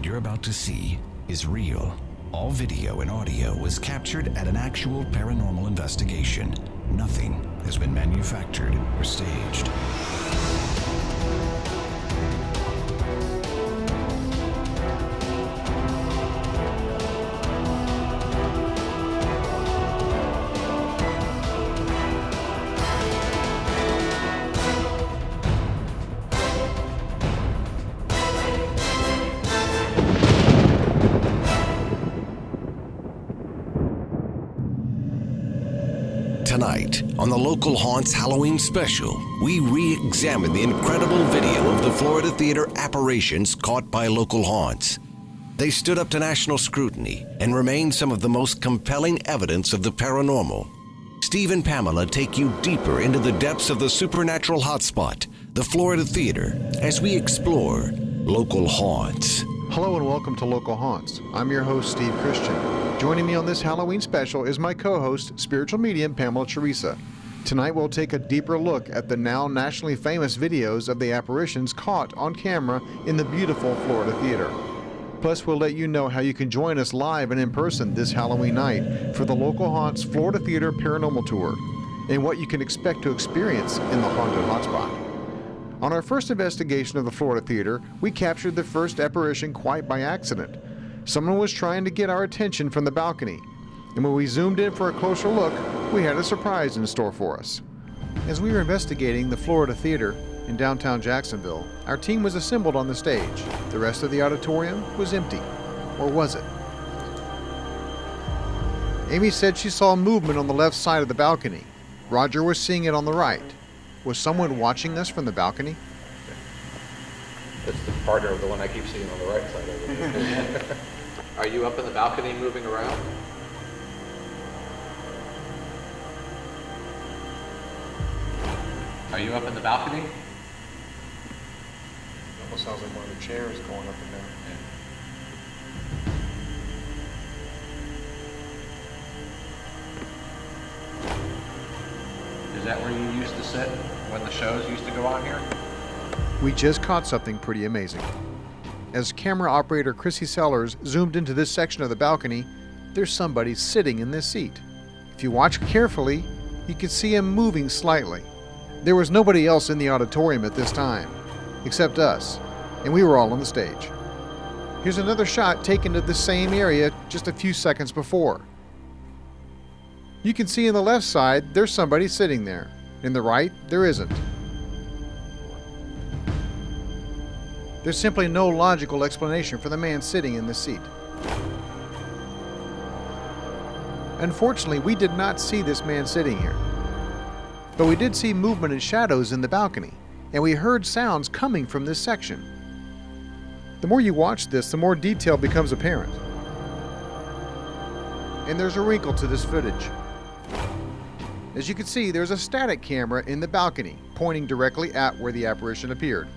What you're about to see is real. All video and audio was captured at an actual paranormal investigation. Nothing has been manufactured or staged. Tonight, on the Local Haunts Halloween Special, we re-examine the incredible video of the Florida theater apparitions caught by local haunts. They stood up to national scrutiny and remain some of the most compelling evidence of the paranormal. Steve and Pamela take you deeper into the depths of the supernatural hotspot, the Florida theater, as we explore local haunts. Hello and welcome to Local Haunts. I'm your host, Steve Christian. Joining me on this Halloween special is my co-host, spiritual medium Pamela Theresa. Tonight we'll take a deeper look at the now nationally famous videos of the apparitions caught on camera in the beautiful Florida theater. Plus, we'll let you know how you can join us live and in person this Halloween night for the Local Haunts Florida Theater Paranormal Tour, and what you can expect to experience in the haunted hotspot. On our first investigation of the Florida theater, we captured the first apparition quite by accident. Someone was trying to get our attention from the balcony, and when we zoomed in for a closer look, we had a surprise in store for us. As we were investigating the Florida theater in downtown Jacksonville, our team was assembled on the stage. The rest of the auditorium was empty. Or was it? Amy said she saw movement on the left side of the balcony. Roger was seeing it on the right. Was someone watching us from the balcony? That's the partner of the one I keep seeing on the right side of it. Are you up in the balcony moving around? Are you up in the balcony? Almost sounds like one of the chairs going up and down. Is that where you used to sit when the shows used to go on here? We just caught something pretty amazing. As camera operator Chrissy Sellers zoomed into this section of the balcony, there's somebody sitting in this seat. If you watch carefully, you can see him moving slightly. There was nobody else in the auditorium at this time, except us, and we were all on the stage. Here's another shot taken at the same area just a few seconds before. You can see in the left side, there's somebody sitting there. In the right, there isn't. There's simply no logical explanation for the man sitting in this seat. Unfortunately, we did not see this man sitting here. But we did see movement and shadows in the balcony, and we heard sounds coming from this section. The more you watch this, the more detail becomes apparent. And there's a wrinkle to this footage. As you can see, there's a static camera in the balcony, pointing directly at where the apparition appeared.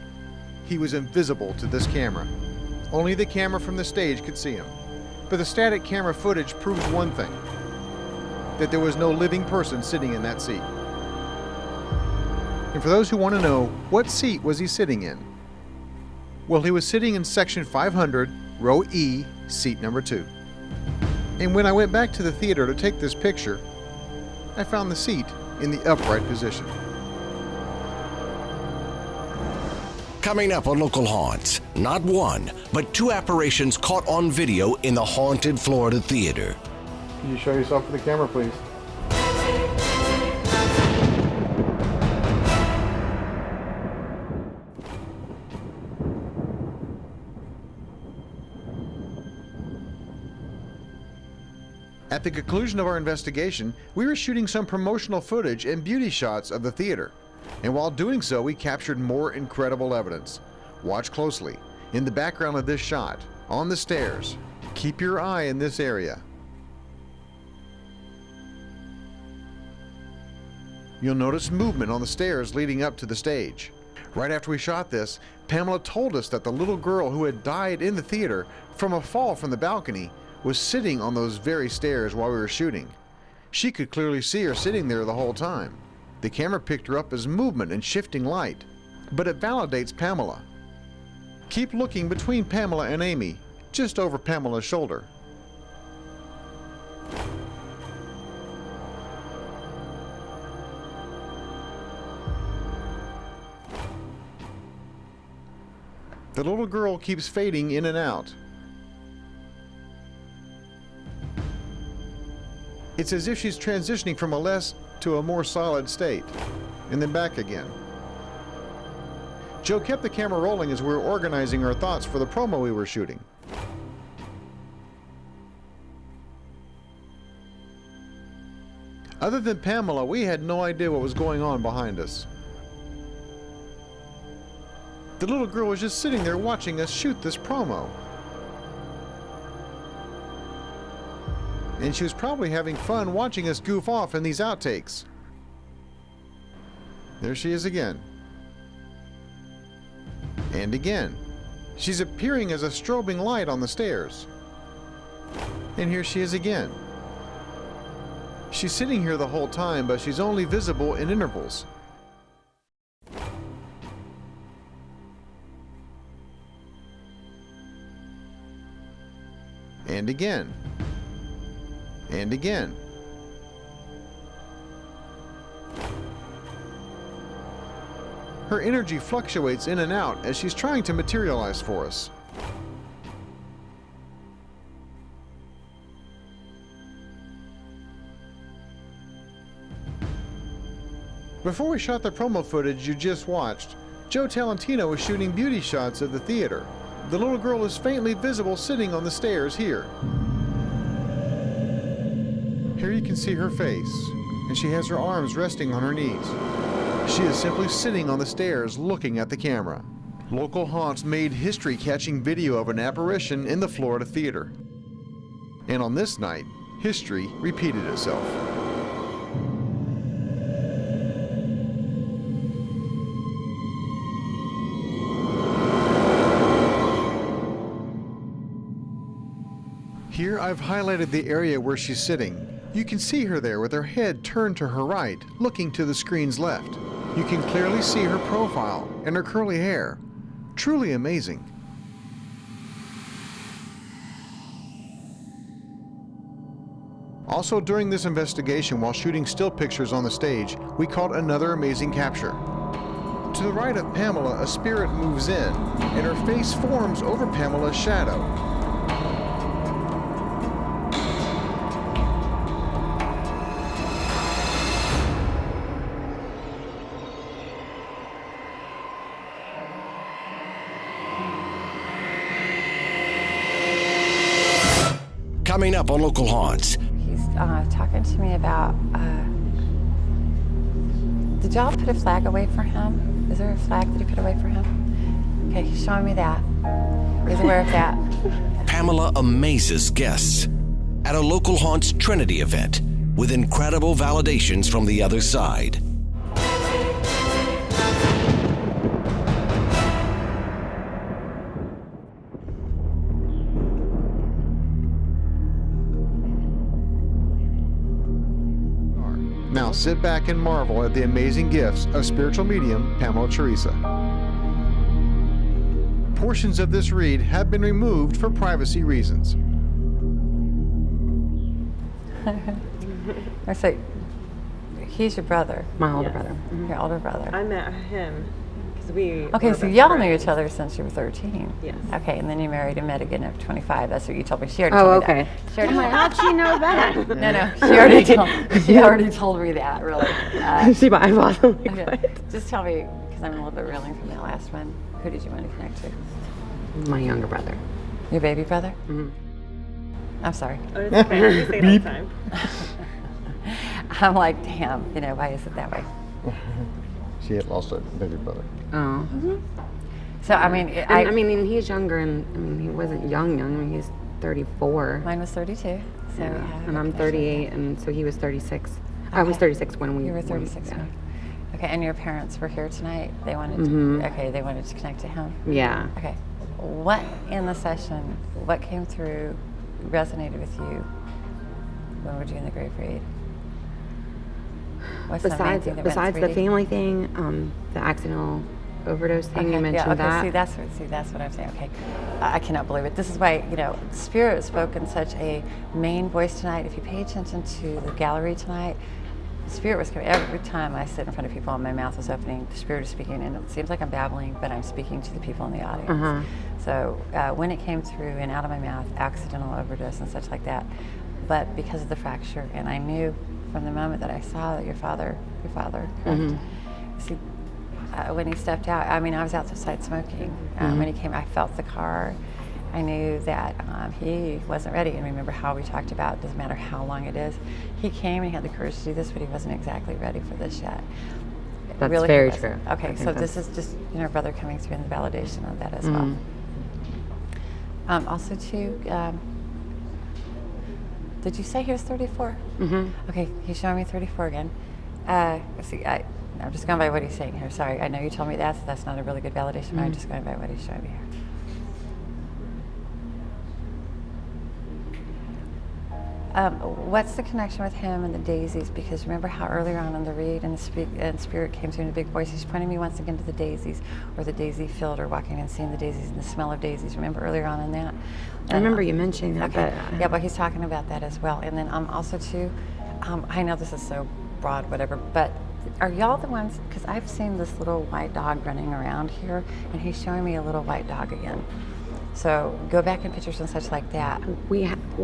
He was invisible to this camera. Only the camera from the stage could see him. But the static camera footage proves one thing, that there was no living person sitting in that seat. And for those who want to know, what seat was he sitting in? Well, he was sitting in section 500, row E, seat number 2. And when I went back to the theater to take this picture, I found the seat in the upright position. Coming up on Local Haunts, not one, but 2 apparitions caught on video in the haunted Florida theater. Can you show yourself for the camera, please? At the conclusion of our investigation, we were shooting some promotional footage and beauty shots of the theater. And while doing so, we captured more incredible evidence. Watch closely. In the background of this shot, on the stairs, keep your eye in this area. You'll notice movement on the stairs leading up to the stage. Right after we shot this, Pamela told us that the little girl who had died in the theater from a fall from the balcony was sitting on those very stairs while we were shooting. She could clearly see her sitting there the whole time. The camera picked her up as movement and shifting light, but it validates Pamela. Keep looking between Pamela and Amy, just over Pamela's shoulder. The little girl keeps fading in and out. It's as if she's transitioning from a less to a more solid state, and then back again. Joe kept the camera rolling as we were organizing our thoughts for the promo we were shooting. Other than Pamela, we had no idea what was going on behind us. The little girl was just sitting there watching us shoot this promo. And she was probably having fun watching us goof off in these outtakes. There she is again. And again. She's appearing as a strobing light on the stairs. And here she is again. She's sitting here the whole time, but she's only visible in intervals. And again. And again. Her energy fluctuates in and out as she's trying to materialize for us. Before we shot the promo footage you just watched, Joe Talentino was shooting beauty shots of the theater. The little girl is faintly visible sitting on the stairs here. Here you can see her face, and she has her arms resting on her knees. She is simply sitting on the stairs looking at the camera. Local Haunts made history catching video of an apparition in the Florida theater. And on this night, history repeated itself. Here I've highlighted the area where she's sitting. You can see her there with her head turned to her right, looking to the screen's left. You can clearly see her profile and her curly hair. Truly amazing. Also during this investigation, while shooting still pictures on the stage, we caught another amazing capture. To the right of Pamela, a spirit moves in, and her face forms over Pamela's shadow. Coming up on Local Haunts. He's talking to me about, did y'all put a flag away for him? Is there a flag that he put away for him? Okay, he's showing me that. He's aware of that. Pamela amazes guests at a Local Haunts Trinity event with incredible validations from the other side. Now sit back and marvel at the amazing gifts of spiritual medium Pamela Theresa. Portions of this read have been removed for privacy reasons. I say, he's your brother. My older Yes. brother. Your older brother. I met him because we. Okay, were so best y'all knew friends. each other since you were 13. Yes. Okay, and then you married and met again at 25. That's what you told me. She already Oh, told me okay. that. She already told me. How'd she know that? No, she already told me that, really. She might have also Okay. Just tell me, because I'm a little bit reeling from that last one. Who did you want to connect to? My younger brother. Your baby brother? Mhm. I'm sorry. Oh, it's okay. We say it all the time. I'm like, damn, why is it that way? She had lost a baby brother. Oh. So, I mean, I mean, and he's younger, and I mean, he wasn't young. I mean, he's 34. mine was 32. So Yeah. And I'm 38, and so he was 36. I was 36 when we. You were when- 36 yeah. when. Okay, and your parents were here tonight. They wanted Mhm. to. Okay, they wanted to connect to him. Yeah. Okay, what in the session? What came through? Resonated with you when we're doing the grave read? What's the main Besides, thing that went besides the 3D? family thing, the accidental overdose thing. Okay, You mentioned yeah, okay, that. see, that's what I'm saying. Okay, I cannot believe it. This is why, Spirit spoke in such a main voice tonight. If you pay attention to the gallery tonight, Spirit was coming. Every time I sit in front of people and my mouth is opening, the Spirit is speaking, and it seems like I'm babbling, but I'm speaking to the people in the audience. So when it came through and out of my mouth, accidental overdose and such like that, but because of the fracture, and I knew from the moment that I saw that your father, correct? See, when he stepped out, I mean, I was outside smoking. When he came, I felt the car. I knew that he wasn't ready. And remember how we talked about, it doesn't matter how long it is. He came and he had the courage to do this, but he wasn't exactly ready for this yet. That's Really, very true. Okay, so this is just, brother coming through in the validation of that as well. Also, too, did you say he was 34? Okay, he's showing me 34 again. See, I'm just going by what he's saying here. Sorry, I know you told me that, so that's not a really good validation, but I'm just going by what he's showing me here. What's the connection with him and the daisies? Because remember how earlier on in the read and Spirit came through in a big voice. He's pointing me once again to the daisies, or the daisy field, or walking and seeing the daisies and the smell of daisies. Remember earlier on in that? I remember you mentioning that. Okay. Yeah, but he's talking about that as well. And then also too, I know this is so broad, whatever, but are y'all the ones? Because I've seen this little white dog running around here, and he's showing me a little white dog again. So go back in pictures and such like that. We had a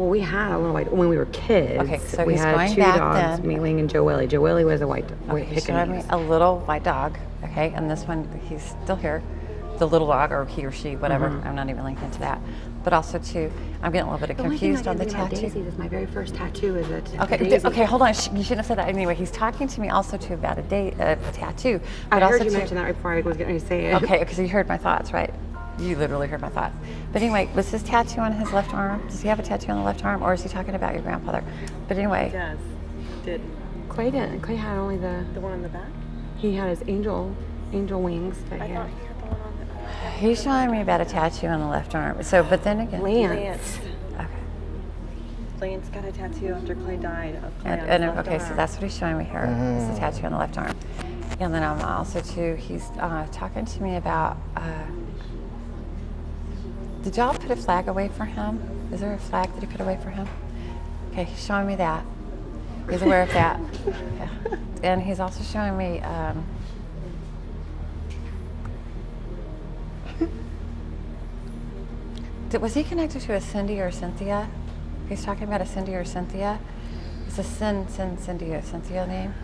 little white when we were kids. Okay, so we he's had going two back dogs, then. Mealing and Joelle. Joelle was a white Okay, he's showing me a little white dog. Okay, and this one, he's still here. The little dog, or he or she, whatever. I'm not even linking to that. But also too, I'm getting a little bit confused on the tattoo. Daisy is my very first tattoo. Is a Okay, okay, hold on. You shouldn't have said that. Anyway, he's talking to me also too about a tattoo. I But heard also you too, mention that before I was going to say it. Okay, because you heard my thoughts, right? You literally heard my thoughts. But anyway, was his tattoo on his left arm? Does he have a tattoo on the left arm, or is he talking about your grandfather? But anyway. Yes. Did Clay didn't. Clay had only the the one on the back? He had his angel wings that I he thought had. he had the one on the He's showing me about a tattoo on the left arm. So, but then again. Lance. Okay. Lance got a tattoo after Clay died of Clay on his And left okay, so arm. that's what he's showing me here. Is the tattoo on the left arm. And then I'm also too, he's talking to me about, did y'all put a flag away for him? Is there a flag that he put away for him? Okay, he's showing me that. He's aware of that. Yeah. And he's also showing me, was he connected to a Cindy or Cynthia? He's talking about a Cindy or Cynthia. It's a Cindy or Cynthia name.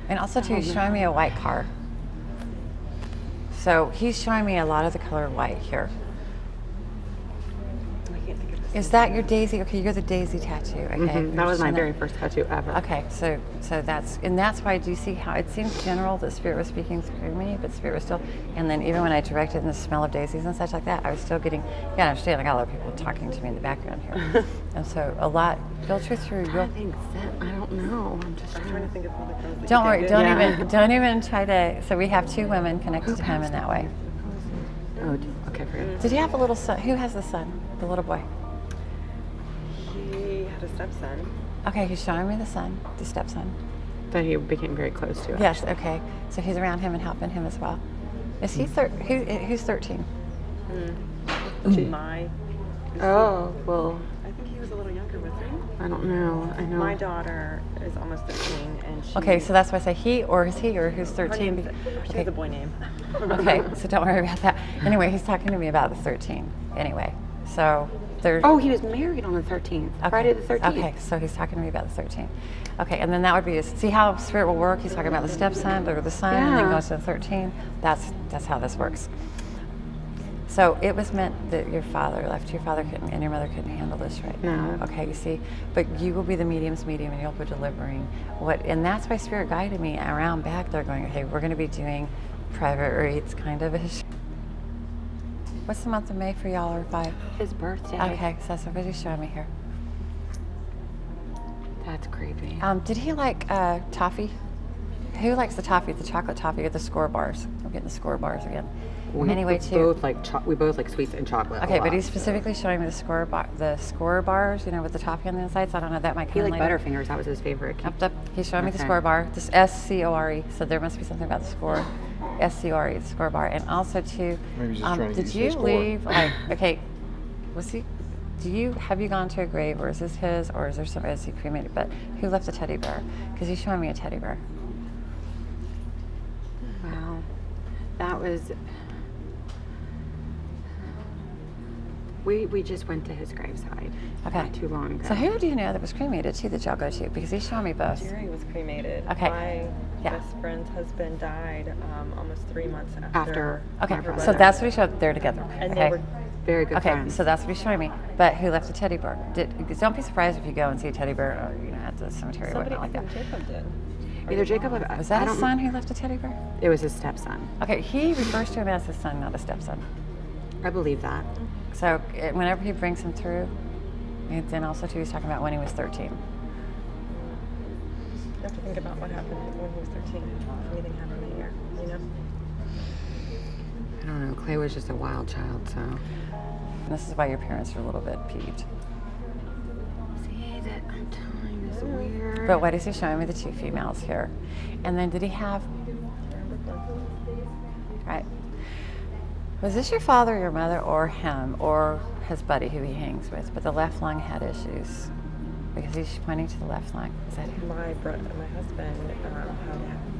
And also too, he's showing me a white car. So he's showing me a lot of the color white here. I can't think of Is that your daisy? Okay, you're the daisy tattoo. Okay, That was my very first tattoo ever. Okay, so that's why, do you see how it seemed general that Spirit was speaking through me, but Spirit was still, and then even when I directed in the smell of daisies and such like that, I was still getting, I understand, I got a lot of people talking to me in the background here. And so a lot filter through your, I think I don't know. I'm just I'm trying to think of all the girls that don't you worry, dated. don't even try to, so we have two women connected to him in that way. Oh, okay, forget it. Did he have a little son? Who has the son? The little boy? He had a stepson. Okay, he's showing me the son, the stepson. That he became very close to. Yes, okay. So he's around him and helping him as well. Is he who's 13? My Oh, well, I think he was a little younger with me. I don't know. I know. My daughter is almost 13, and she. Okay, so that's why I say he or is he or who's Her 13? name's, she has a boy name. Okay, so don't worry about that. Anyway, he's talking to me about the 13. Anyway, so there's. Oh, he was married on the 13th. Okay. Friday the 13th. Okay, so he's talking to me about the 13. Okay, and then that would be, see how Spirit will work? He's talking about the stepson or the son, and then Yeah. goes to the 13. That's how this works. So it was meant that your father left, your father couldn't, and your mother couldn't handle this right now. No. Okay, you see, but you will be the medium's medium, and you'll be delivering what, and that's why Spirit guided me around back there going, okay, we're going to be doing private reads, kind of. What's the month of May for y'all, or 5? His birthday. Okay, so that's what he's showing me here. That's creepy. Did he like toffee? Who likes the toffee, the chocolate toffee, or the score bars? I'm getting the score bars again. Anyway, too. We both like sweets and chocolate. Okay, a but lot, he's specifically showing me the score bars, you know, with the toffee on the inside. So I don't know, that might come He liked later. Butterfingers. That was his favorite. Up. He's showing me the Okay. score bar. This SCORE. So there must be something about the score. SCORE, the score bar, and also too. Maybe he's just trying to did use you his score. leave? Okay, was he? Have you gone to a grave, or is this his, or is there some? Is he cremated? But who left the teddy bear? Because he's showing me a teddy bear. Wow. That was. We just went to his graveside. Okay. Not too long ago. So who do you know that was cremated too that y'all go to? Because he's showing me both. Jerry was cremated. Okay. My Yeah. best friend's husband died almost 3 months After. Okay, my so brother. that's what he showed. They're together. And okay. they were Very good Okay, friends. so that's what he's showing me. But who left the teddy bear? Don't be surprised if you go and see a teddy bear, at the cemetery or somebody. whatnot I like that. think Jacob did. Either Jacob or Was that I his don't- son who left a teddy bear? It was his stepson. Okay, he refers to him as his son, not a stepson. I believe that. So whenever he brings him through, and then also too, he's talking about when he was 13. You have to think about what happened when he was 13. If anything happened that year, you know? I don't know. Clay was just a wild child, so. And this is why your parents are a little bit peeved. See, that I'm telling you, this is weird. But what is he showing me? The two females here. And then did he have, right? Was this your father, your mother, or him, or his buddy who he hangs with? But the left lung had issues because he's pointing to the left lung. Is that him? My husband had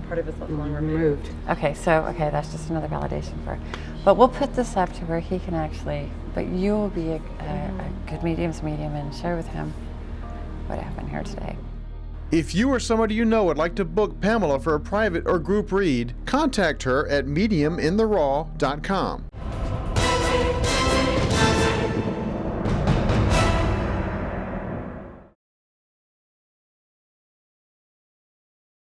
part of his left lung Removed. Okay, that's just another validation for. But we'll put this up to where he can actually. But you will be a good medium and share with him what happened here today. If you or somebody you know would like to book Pamela for a private or group read, contact her at mediumintheraw.com.